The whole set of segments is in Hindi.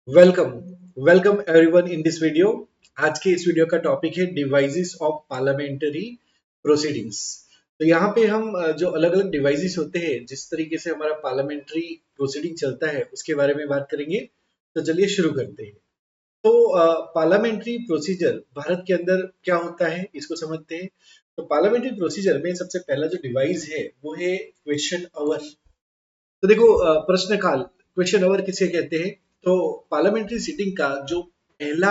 Welcome welcome everyone in this video. आज के इस वीडियो का टॉपिक है डिवाइसेस ऑफ पार्लियामेंट्री प्रोसीडिंग्स। तो यहाँ पे हम जो अलग अलग डिवाइसेस होते हैं, जिस तरीके से हमारा पार्लियामेंट्री प्रोसीडिंग चलता है, उसके बारे में बात करेंगे। तो चलिए शुरू करते हैं। तो पार्लियामेंट्री प्रोसीजर भारत के अंदर क्या होता है, इसको समझते हैं। तो पार्लियामेंट्री प्रोसीजर में सबसे पहला जो डिवाइस है वो है क्वेश्चन आवर। तो देखो, प्रश्न काल, क्वेश्चन आवर किसे कहते हैं? तो पार्लियामेंट्री सिटिंग का जो पहला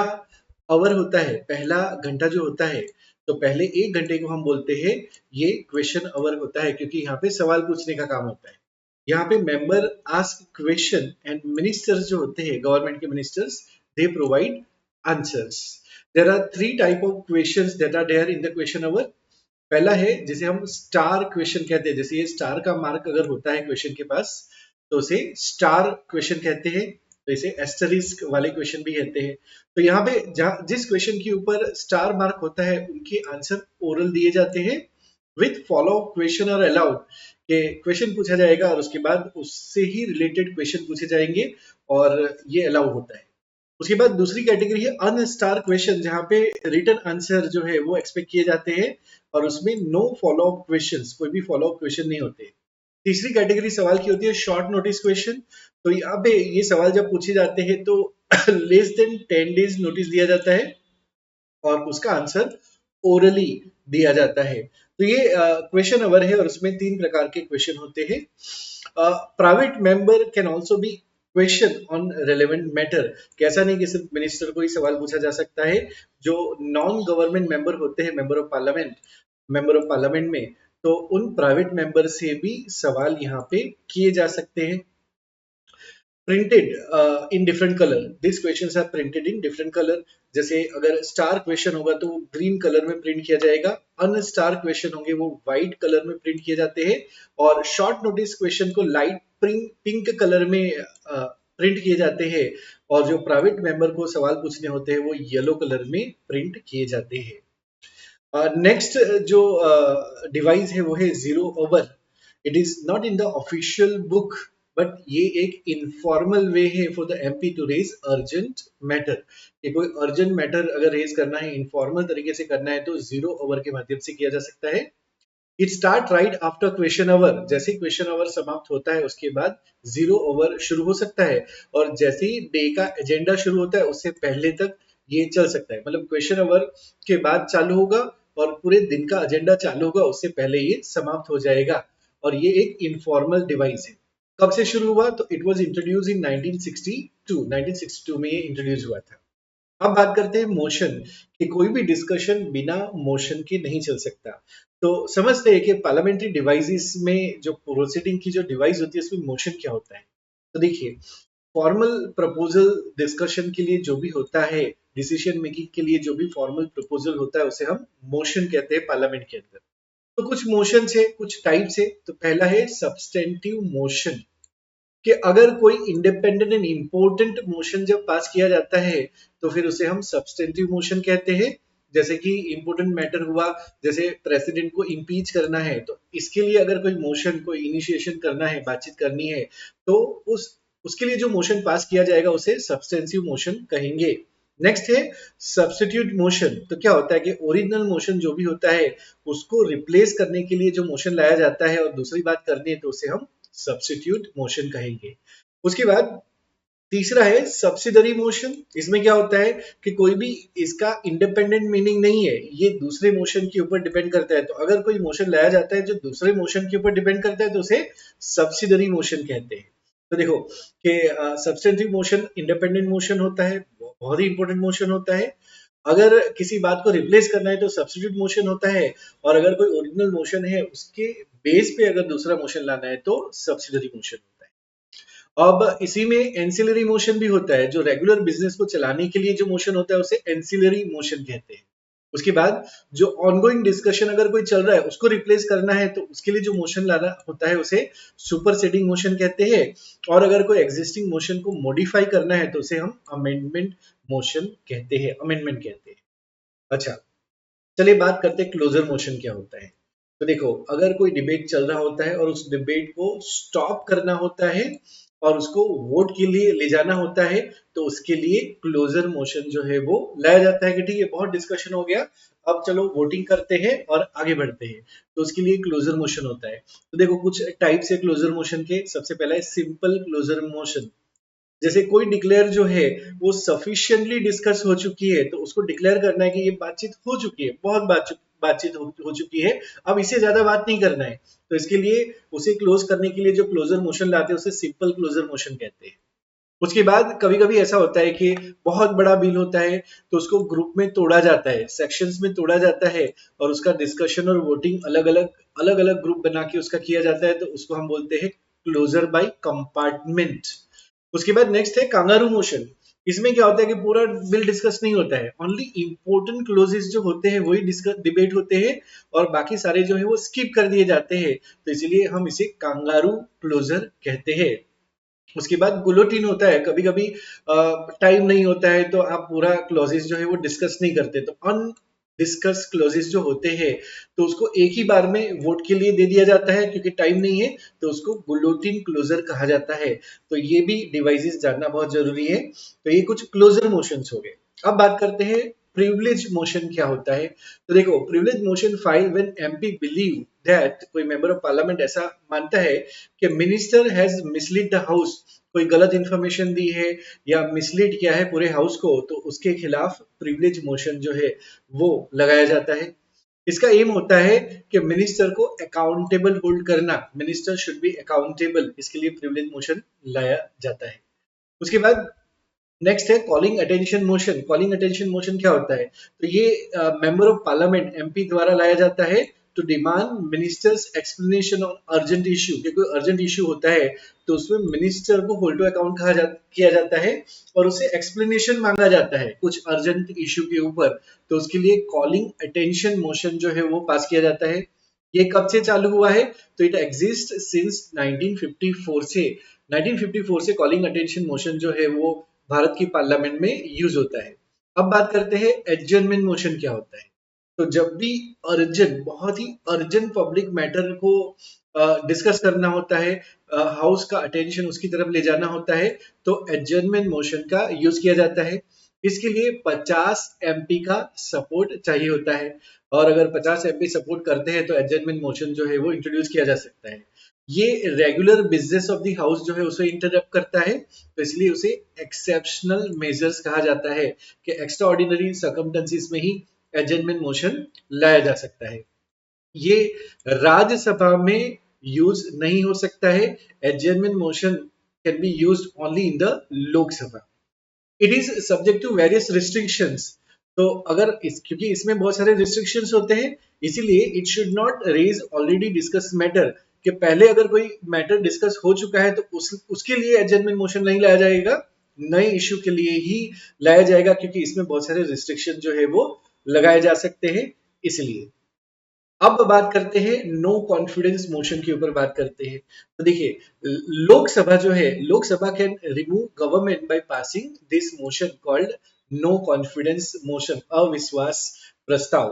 आवर होता है, पहला घंटा जो होता है, तो पहले 1 घंटे को हम बोलते हैं ये क्वेश्चन आवर होता है, क्योंकि यहाँ पे सवाल पूछने का काम होता है। यहाँ पे member ask question and ministers जो होते हैं, गवर्नमेंट के ministers, they provide answers. There are three type of questions that are there in the question hour. पहला है जिसे हम स्टार क्वेश्चन कहते हैं। जैसे ये स्टार का मार्क अगर होता है क्वेश्चन के पास, तो उसे स्टार क्वेश्चन कहते हैं। तो इसे एस्टरिस्क वाले क्वेश्चन भी कहते हैं। तो यहाँ पे जिस क्वेश्चन के ऊपर स्टार मार्क होता है, उनके आंसर ओरल दिए जाते हैं विथ फॉलो क्वेश्चन और अलाउड। के क्वेश्चन पूछा जाएगा और उसके बाद उससे ही रिलेटेड क्वेश्चन पूछे जाएंगे, और ये अलाउ होता है। उसके बाद दूसरी कैटेगरी है अनस्टार क्वेश्चन, जहाँ पे रिटन आंसर जो है वो एक्सपेक्ट किए जाते हैं और उसमें नो फॉलो अप क्वेश्चंस, कोई भी फॉलो अप क्वेश्चन नहीं होते। तीसरी कैटेगरी सवाल की होती है शॉर्ट नोटिस क्वेश्चन। तो यहाँ पे ये सवाल जब पूछे जाते हैं तो लेस देन 10 डेज नोटिस दिया जाता है और उसका आंसर ओरली दिया जाता है। तो ये क्वेश्चन अवर है और उसमें 3 प्रकार के क्वेश्चन होते हैं। Private member can also be question on relevant matter. कैसा नहीं कि सिर्फ मिनिस्टर को ही सवाल पूछा जा सकता है। जो नॉन गवर्नमेंट मेंबर होते हैं, मेंबर ऑफ पार्लियामेंट में, तो उन प्राइवेट मेंबर से भी सवाल यहाँ पे किए जा सकते हैं। Printed in different colour, this questions are printed in different colour. जैसे अगर स्टार क्वेश्चन होगा तो वो ग्रीन कलर में प्रिंट किया जाएगा, अनस्टार क्वेश्चन होंगे वो व्हाइट कलर में प्रिंट किए जाते हैं, और शॉर्ट नोटिस क्वेश्चन को लाइट पिंक कलर में प्रिंट किए जाते हैं, और जो प्राइवेट मेंबर को सवाल पूछने होते हैं वो येलो कलर में प्रिंट किए जाते हैं। नेक्स्ट जो डिवाइस है वो है zero over. It is not in the official book, but ये एक इनफॉर्मल वे है for the MP to raise urgent matter. कि कोई अर्जेंट मैटर अगर रेज करना है, इनफॉर्मल तरीके से करना है, तो जीरो ओवर के माध्यम से किया जा सकता है। It start right after question hour. जैसे क्वेश्चन आवर समाप्त होता है उसके बाद जीरो ओवर शुरू हो सकता है, और जैसे ही डे का एजेंडा शुरू होता है उससे पहले तक ये चल सकता है। मतलब क्वेश्चन आवर के बाद चालू होगा और पूरे दिन का एजेंडा चालू होगा उससे पहले ये समाप्त हो जाएगा। और ये एक इनफॉर्मल डिवाइस है। कब से शुरू हुआ? तो इट वाज इंट्रोड्यूस इन 1962 में ये इंट्रोड्यूस हुआ था। अब बात करते हैं मोशन, कि कोई भी डिस्कशन बिना मोशन के नहीं चल सकता। तो समझते हैं कि पार्लियामेंट्री डिवाइसेस में जो प्रोसीडिंग की जो डिवाइस होती है उसमें मोशन क्या होता है। तो देखिए, फॉर्मल प्रपोजल डिस्कशन के लिए जो भी होता है, डिसीजन मेकिंग के लिए जो भी फॉर्मल प्रपोजल होता है, उसे हम मोशन कहते हैं पार्लियामेंट के अंदर। तो कुछ मोशन है, कुछ टाइप्स है। तो पहला है सब्सटेंटिव मोशन, कि अगर कोई इंडिपेंडेंट एंड इंपॉर्टेंट मोशन जब पास किया जाता है तो फिर उसे हम सब्सटेंटिव मोशन कहते हैं। जैसे कि इंपॉर्टेंट मैटर हुआ, जैसे प्रेसिडेंट को इम्पीच करना है, तो इसके लिए अगर कोई मोशन, कोई इनिशिएशन करना है, बातचीत करनी है, तो उस उसके लिए जो मोशन पास किया जाएगा उसे सब्सटेंसिव मोशन कहेंगे। नेक्स्ट है सब्स्टिट्यूट मोशन। तो क्या होता है कि ओरिजिनल मोशन जो भी होता है उसको रिप्लेस करने के लिए जो मोशन लाया जाता है और दूसरी बात करनी है, तो उसे हम सब्स्टिट्यूट मोशन कहेंगे। उसके बाद तीसरा है सब्सिडरी मोशन। इसमें क्या होता है कि कोई भी इसका इंडिपेंडेंट मीनिंग नहीं है, ये दूसरे मोशन के ऊपर डिपेंड करता है। तो अगर कोई मोशन लाया जाता है जो दूसरे मोशन के ऊपर डिपेंड करता है, तो उसे सब्सिडरी मोशन कहते हैं। तो देखो कि सब्सटेंटिव मोशन इंडिपेंडेंट मोशन होता है, बहुत ही इंपॉर्टेंट मोशन होता है। अगर किसी बात को रिप्लेस करना है तो सब्स्टिट्यूट मोशन होता है, और अगर कोई ओरिजिनल मोशन है उसके बेस पे अगर दूसरा मोशन लाना है तो सब्सिडरी मोशन होता है। अब इसी में एंसिलरी मोशन भी होता है। जो रेगुलर बिजनेस को चलाने के लिए जो मोशन होता है उसे एंसिलरी मोशन कहते हैं। उसके बाद जो ऑनगोइंग डिस्कशन अगर कोई चल रहा है उसको रिप्लेस करना है तो उसके लिए जो मोशन लाना होता है उसे सुपरसेडिंग मोशन कहते हैं। और अगर कोई एग्जिस्टिंग मोशन को मॉडिफाई करना है तो उसे हम अमेंडमेंट मोशन कहते हैं, अमेंडमेंट कहते हैं। अच्छा, चलिए बात करते हैं क्लोजर मोशन क्या होता है। तो देखो, अगर कोई डिबेट चल रहा होता है और उस डिबेट को स्टॉप करना होता है, और उसको वोट के लिए ले जाना होता है, तो उसके लिए क्लोजर मोशन जो है वो लाया जाता है कि ठीक है बहुत डिस्कशन हो गया, अब चलो वोटिंग करते हैं और आगे बढ़ते हैं, तो उसके लिए क्लोजर मोशन होता है। तो देखो कुछ टाइप्स है क्लोजर मोशन के। सबसे पहला है सिंपल क्लोजर मोशन। जैसे कोई डिक्लेयर जो है वो सफिशिएंटली डिस्कस हो चुकी है, तो उसको डिक्लेयर करना है कि ये बातचीत हो चुकी है, बहुत बातचीत हो चुकी है, अब इससे ज्यादा बात नहीं करना है। तो इसके लिए उसे क्लोज करने के लिए जो क्लोजर मोशन लाते हैं उसे सिंपल क्लोजर मोशन कहते हैं। उसके बाद कभी कभी ऐसा होता है कि बहुत बड़ा बिल होता है, तो उसको ग्रुप में तोड़ा जाता है, सेक्शंस में तोड़ा जाता है, और उसका डिस्कशन और वोटिंग अलग अलग ग्रुप बना के उसका किया जाता है, तो उसको हम बोलते हैं क्लोजर बाय कंपार्टमेंट। उसके बाद नेक्स्ट है कांगारू मोशन। इसमें क्या होता है कि पूरा बिल डिस्कस नहीं होता है, ओनली इंपॉर्टेंट क्लोजेस जो होते हैं वही डिस्कस डिबेट होते हैं, और बाकी सारे जो है वो स्किप कर दिए जाते हैं, तो इसीलिए हम इसे कांगारू क्लोजर कहते हैं। उसके बाद गुलोटिन होता है, कभी कभी टाइम नहीं होता है तो आप पूरा क्लॉजेस जो है वो डिस्कस नहीं करते, तो अनडिस्कस क्लॉजेस जो होते हैं तो उसको एक ही बार में वोट के लिए दे दिया जाता है, क्योंकि टाइम नहीं है, तो उसको गुलोटिन क्लोजर कहा जाता है। तो ये भी डिवाइसेस जानना बहुत जरूरी है। तो ये कुछ क्लोजर मोशंस हो गए। अब बात करते हैं प्रिविलेज मोशन क्या होता है। तो देखो privilege motion file when MP believe that, कोई मेंबर ऑफ पार्लियामेंट ऐसा मानता है कि minister has mislead the house, कोई गलत इंफॉर्मेशन दी है या मिसलीड किया है पूरे हाउस को, तो उसके खिलाफ प्रिविलेज मोशन जो है वो लगाया जाता है। इसका एम होता है कि मिनिस्टर को अकाउंटेबल होल्ड करना, मिनिस्टर शुड बी अकाउंटेबल, इसके लिए प्रिविलेज मोशन लाया जाता है। उसके बाद नेक्स्ट है calling attention motion. Calling attention motion क्या होता है, तो ये मेंबर ऑफ पार्लियामेंट एमपी द्वारा लाया जाता है to demand ministers explanation on urgent issue, कि कोई अर्जेंट इश्यू होता है तो उसमें मिनिस्टर को होल्ड टू अकाउंट किया जाता है, और उसे एक्सप्लेनेशन मांगा जाता है कुछ अर्जेंट इश्यू के ऊपर, तो उसके लिए कॉलिंग अटेंशन मोशन जो है वो पास किया जाता है। ये कब से चालू हुआ है, तो इट एग्जिस्ट सिंस 1954 से। 1954 से कॉलिंग अटेंशन मोशन जो है वो भारत की पार्लियामेंट में यूज होता है। अब बात करते हैं एडजर्नमेंट मोशन क्या होता है। तो जब भी अर्जेंट, बहुत ही अर्जेंट पब्लिक मैटर को डिस्कस करना होता है, हाउस का अटेंशन उसकी तरफ ले जाना होता है, तो एडजर्नमेंट मोशन का यूज किया जाता है। इसके लिए 50 एमपी का सपोर्ट चाहिए होता है, और अगर 50 एमपी सपोर्ट करते हैं तो एडजर्नमेंट मोशन जो है वो इंट्रोड्यूस किया जा सकता है। ये regular business of the house जो है उसे इंटरप्ट करता है, तो इसलिए उसे एक्सेप्शनल मेजर्स कहा जाता है, कि एक्स्ट्रा ऑर्डिनरी सर्कमस्टेंसेस में ही एडजर्नमेंट मोशन लाया जा सकता है। ये राज्यसभा में यूज नहीं हो सकता है। Adjournment motion can be used only in the Lok Sabha. It is subject to various restrictions. तो अगर क्योंकि इसमें बहुत सारे रिस्ट्रिक्शंस होते हैं, इसीलिए it should not raise already discuss matter, कि पहले अगर कोई मैटर डिस्कस हो चुका है तो उसके लिए एडजर्नमेंट मोशन नहीं लाया जाएगा, नए इश्यू के लिए ही लाया जाएगा, क्योंकि इसमें बहुत सारे रिस्ट्रिक्शन जो है वो लगाए जा सकते हैं इसलिए। अब बात करते हैं नो कॉन्फिडेंस मोशन के ऊपर बात करते हैं। तो देखिए लोकसभा जो है, Lok Sabha can remove government by passing this motion called no confidence motion, अविश्वास प्रस्ताव,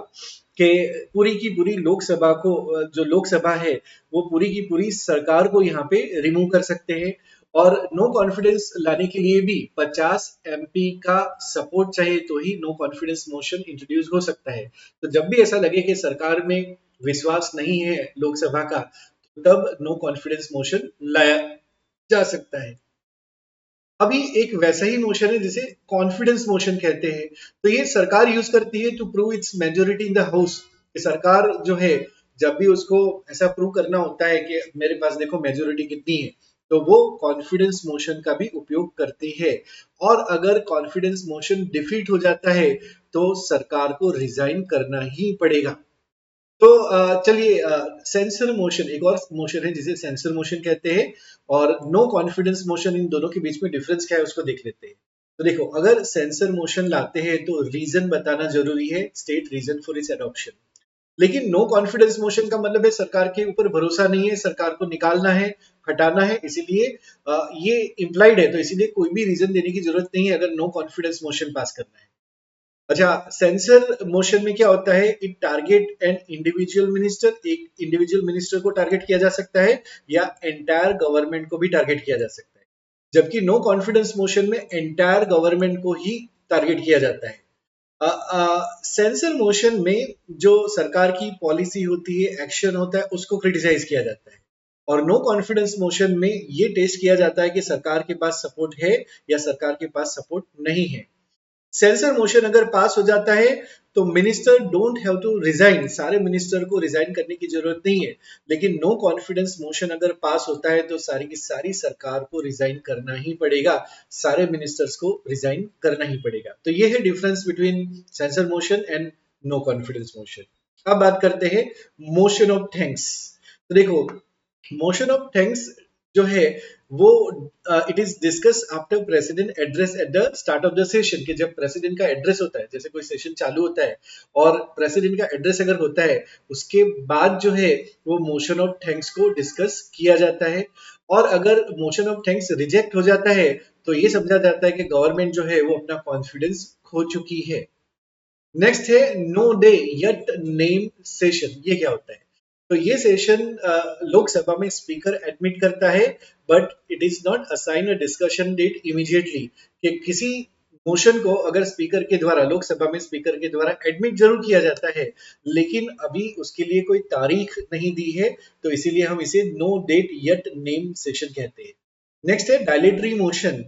के पूरी की पूरी लोकसभा को, जो लोकसभा है वो पूरी की पूरी सरकार को यहाँ पे रिमूव कर सकते हैं। और नो कॉन्फिडेंस लाने के लिए भी 50 एमपी का सपोर्ट चाहिए, तो ही नो कॉन्फिडेंस मोशन इंट्रोड्यूस हो सकता है। तो जब भी ऐसा लगे कि सरकार में विश्वास नहीं है लोकसभा का, तब नो कॉन्फिडेंस मोशन लाया जा सकता है। अभी एक वैसा ही मोशन है जिसे कॉन्फिडेंस मोशन कहते हैं। तो ये सरकार यूज करती है to prove its majority in the house. सरकार जो है जब भी उसको ऐसा प्रूव करना होता है कि मेरे पास देखो मेजोरिटी कितनी है, तो वो कॉन्फिडेंस मोशन का भी उपयोग करती है। और अगर कॉन्फिडेंस मोशन डिफीट हो जाता है तो सरकार को रिजाइन करना ही पड़ेगा। तो चलिए सेंसर मोशन एक और मोशन है जिसे सेंसर मोशन कहते हैं, और नो कॉन्फिडेंस मोशन, इन दोनों के बीच में डिफरेंस क्या है उसको देख लेते हैं। तो देखो अगर सेंसर मोशन लाते हैं तो रीजन बताना जरूरी है, state reason for its adoption. लेकिन नो कॉन्फिडेंस मोशन का मतलब है सरकार के ऊपर भरोसा नहीं है, सरकार को निकालना है, हटाना है, इसीलिए ये इम्प्लाइड है, तो इसीलिए कोई भी रीजन देने की जरूरत नहीं है अगर नो कॉन्फिडेंस मोशन पास करना है। अच्छा, सेंसर मोशन में क्या होता है, it target an individual minister, एक इंडिविजुअल मिनिस्टर को टारगेट किया जा सकता है, या एंटायर गवर्नमेंट को भी टारगेट किया जा सकता है। जबकि नो कॉन्फिडेंस मोशन में एंटायर गवर्नमेंट को ही टारगेट किया जाता है। सेंसर मोशन में जो सरकार की पॉलिसी होती है, एक्शन होता है, उसको क्रिटिसाइज किया जाता है। और नो कॉन्फिडेंस मोशन में ये टेस्ट किया जाता है कि सरकार के पास सपोर्ट है या सरकार के पास सपोर्ट नहीं है। सेंसर मोशन अगर पास हो जाता है तो minister don't have to resign, सारे मिनिस्टर को रिजाइन करने की जरूरत नहीं है। लेकिन नो कॉन्फिडेंस मोशन अगर पास होता है तो सारी की सारी सरकार को रिजाइन करना ही पड़ेगा, सारे मिनिस्टर्स को रिजाइन करना ही पड़ेगा। तो ये है difference between censure motion and no confidence motion. अब बात करते हैं मोशन ऑफ थैंक्स। तो देखो, मोशन ऑफ थैंक्स जो है वो it is discuss after president address at the start of the session, कि जब प्रेसिडेंट का एड्रेस होता है, जैसे कोई सेशन चालू होता है और प्रेसिडेंट का एड्रेस अगर होता है, उसके बाद जो है वो मोशन ऑफ थैंक्स को डिस्कस किया जाता है। और अगर मोशन ऑफ थैंक्स रिजेक्ट हो जाता है तो ये समझा जाता है कि गवर्नमेंट जो है वो अपना कॉन्फिडेंस खो चुकी है। नेक्स्ट है no day yet name session. ये क्या होता है? तो ये सेशन लोकसभा में स्पीकर एडमिट करता है, but it is not assign a discussion date immediately, कि किसी मोशन को अगर स्पीकर के द्वारा, लोकसभा में स्पीकर के द्वारा एडमिट जरूर किया जाता है, लेकिन अभी उसके लिए कोई तारीख नहीं दी है, तो इसीलिए हम इसे no date yet name session कहते हैं। नेक्स्ट है डायलेटरी मोशन।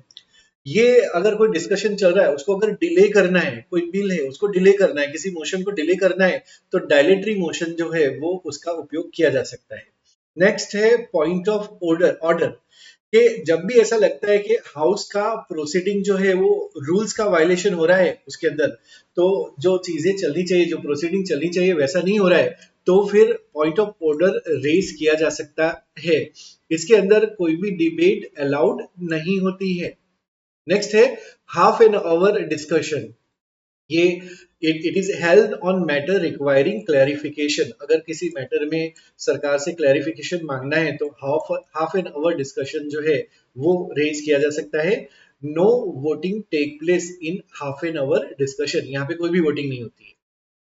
ये अगर कोई डिस्कशन चल रहा है, उसको अगर डिले करना है, कोई बिल है उसको डिले करना है, किसी मोशन को डिले करना है, तो डायलेटरी मोशन जो है वो उसका उपयोग किया जा सकता है। नेक्स्ट है पॉइंट ऑफ ऑर्डर। ऑर्डर कि जब भी ऐसा लगता है कि हाउस का प्रोसीडिंग जो है वो रूल्स का वायलेशन हो रहा है उसके अंदर, तो जो चीजें चलनी चाहिए, जो प्रोसीडिंग चलनी चाहिए वैसा नहीं हो रहा है, तो फिर पॉइंट ऑफ ऑर्डर रेज किया जा सकता है। इसके अंदर कोई भी डिबेट अलाउड नहीं होती है। नेक्स्ट है हाफ एन आवर डिस्कशन। ये it is held on matter requiring clarification. अगर किसी मैटर में सरकार से क्लैरिफिकेशन मांगना है तो हाफ एन आवर डिस्कशन जो है वो रेज किया जा सकता है। No voting take place in half an hour discussion. यहाँ पे कोई भी वोटिंग नहीं होती है।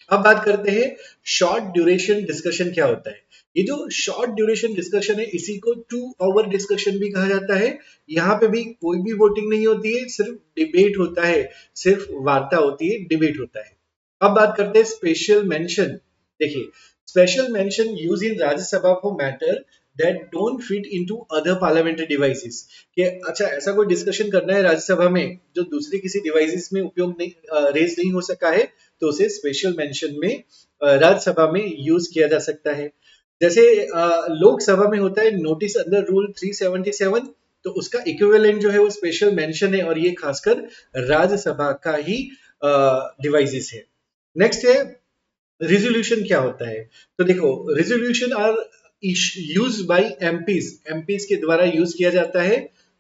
अब बात करते हैं शॉर्ट ड्यूरेशन डिस्कशन क्या होता है। ये जो शॉर्ट ड्यूरेशन डिस्कशन है, इसी को 2 आवर डिस्कशन भी कहा जाता है। यहाँ पे भी कोई भी वोटिंग नहीं होती है, सिर्फ डिबेट होता है, सिर्फ वार्ता होती है, डिबेट होता है। अब बात करते हैं स्पेशल मेंशन। देखिए, special mention use in Rajya Sabha for matter that don't fit into other parliamentary devices. कि अच्छा, ऐसा कोई डिस्कशन करना है राज्यसभा में जो दूसरे किसी डिवाइसेस में उपयोग नहीं, रेज नहीं हो सका है, तो उसे स्पेशल मेंशन में राज्यसभा में यूज किया जा सकता है। जैसे लोकसभा में होता है नोटिस अंडर रूल 377, तो उसका इक्विवेलेंट जो है वो स्पेशल मेंशन है, और ये खासकर राज्यसभा का ही डिवाइसेस है। नेक्स्ट है रिजोल्यूशन क्या होता है। तो देखो, resolution are use by MPs. MPs के द्वारा यूज किया जाता है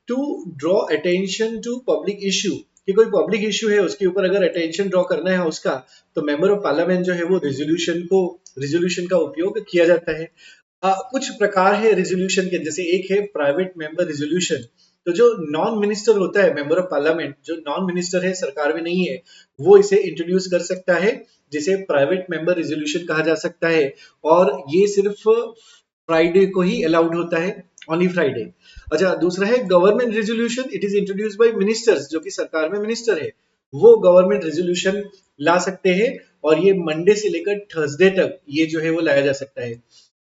to draw attention to public issue. कि कोई पब्लिक इश्यू है, उसके ऊपर अगर अटेंशन ड्रॉ करना है उसका, तो मेंबर ऑफ पार्लियामेंट जो है वो रिजोल्यूशन का उपयोग किया जाता है। कुछ प्रकार है रिजोल्यूशन के, जैसे एक है प्राइवेट मेंबर रिजोल्यूशन। तो जो नॉन मिनिस्टर होता है, मेंबर ऑफ पार्लियामेंट जो नॉन मिनिस्टर है, सरकार में नहीं है, वो इसे इंट्रोड्यूस कर सकता है, जिसे प्राइवेट मेंबर रिजोल्यूशन कहा जा सकता है। और ये सिर्फ फ्राइडे को ही अलाउड होता है, ओनली फ्राइडे। अच्छा, दूसरा है government resolution. It is introduced by ministers, जो कि सरकार में मिनिस्टर है, वो गवर्नमेंट रेजोल्यूशन ला सकते हैं, और ये मंडे से लेकर थर्सडे तक ये जो है वो लाया जा सकता है।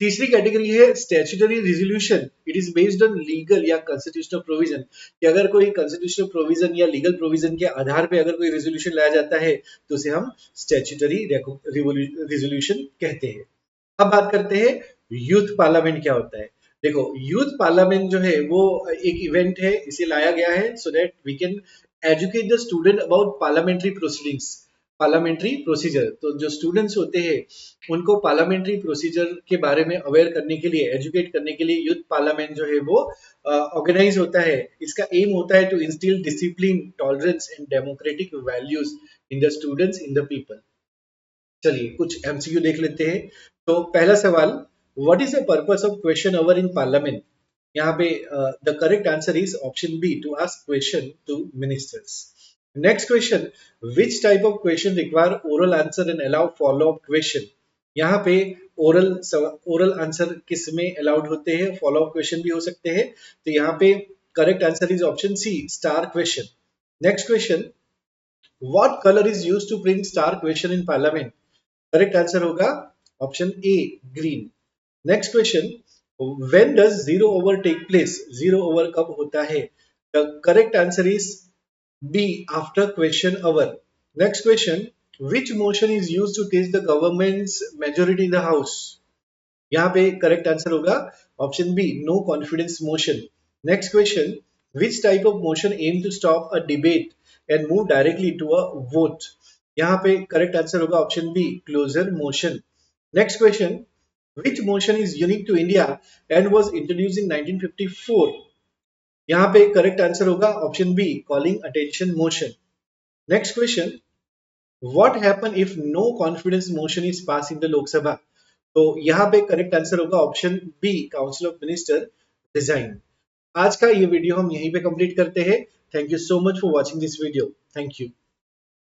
तीसरी कैटेगरी है statutory resolution. It is based on legal या कॉन्स्टिट्यूशनल प्रोविजन, कि अगर कोई कॉन्स्टिट्यूशनल प्रोविजन या लीगल प्रोविजन के आधार पे अगर कोई रेजोल्यूशन लाया जाता है, तो उसे हम स्टैट्यूटरी रिजोल्यूशन कहते हैं। अब बात करते हैं यूथ पार्लियामेंट क्या होता है। देखो, यूथ पार्लियामेंट जो है वो एक इवेंट है, इसे लाया गया है so that we can educate the student about parliamentary proceedings, parliamentary procedure. तो जो स्टूडेंट्स होते हैं उनको पार्लियामेंट्री प्रोसीजर के बारे में अवेयर करने के लिए, एजुकेट करने के लिए यूथ पार्लियामेंट जो है वो ऑर्गेनाइज होता है। इसका एम होता है to instil discipline, tolerance and democratic values in the students, in the people. चलिए कुछ एमसीक्यू देख लेते हैं। तो पहला सवाल, what is the purpose of question hour in parliament. यहाँ पे the correct answer is option B, to ask question to ministers. Next question, which type of question require oral answer and allow follow up question. यहाँ पे ओरल आंसर किस में अलाउड होते हैं, फॉलो अप क्वेश्चन भी हो सकते हैं। तो यहाँ पे correct answer is option C, star question. Next question, what colour is used to print star question in parliament? Correct answer होगा option A, green. Next question, when does zero hour take place? Zero hour कब होता है? The correct answer is B, after question hour. Next question, which motion is used to test the government's majority in the house? यहाँ पे करेक्ट आंसर होगा option B, no confidence motion. Next question, which type of motion aim to stop a debate and move directly to a vote? यहाँ पे करेक्ट आंसर होगा option B, closure motion. Next question, which motion is unique to India and was introduced in 1954? यहाँ पे करेक्ट आंसर होगा option B, calling attention motion. Next question, what happen if no confidence motion is pass in the Lok Sabha? तो यहाँ पे करेक्ट आंसर होगा option B, council of minister resign. आज का ये वीडियो हम यहीं पे कंप्लीट करते हैं। Thank you so much for watching this video. Thank you.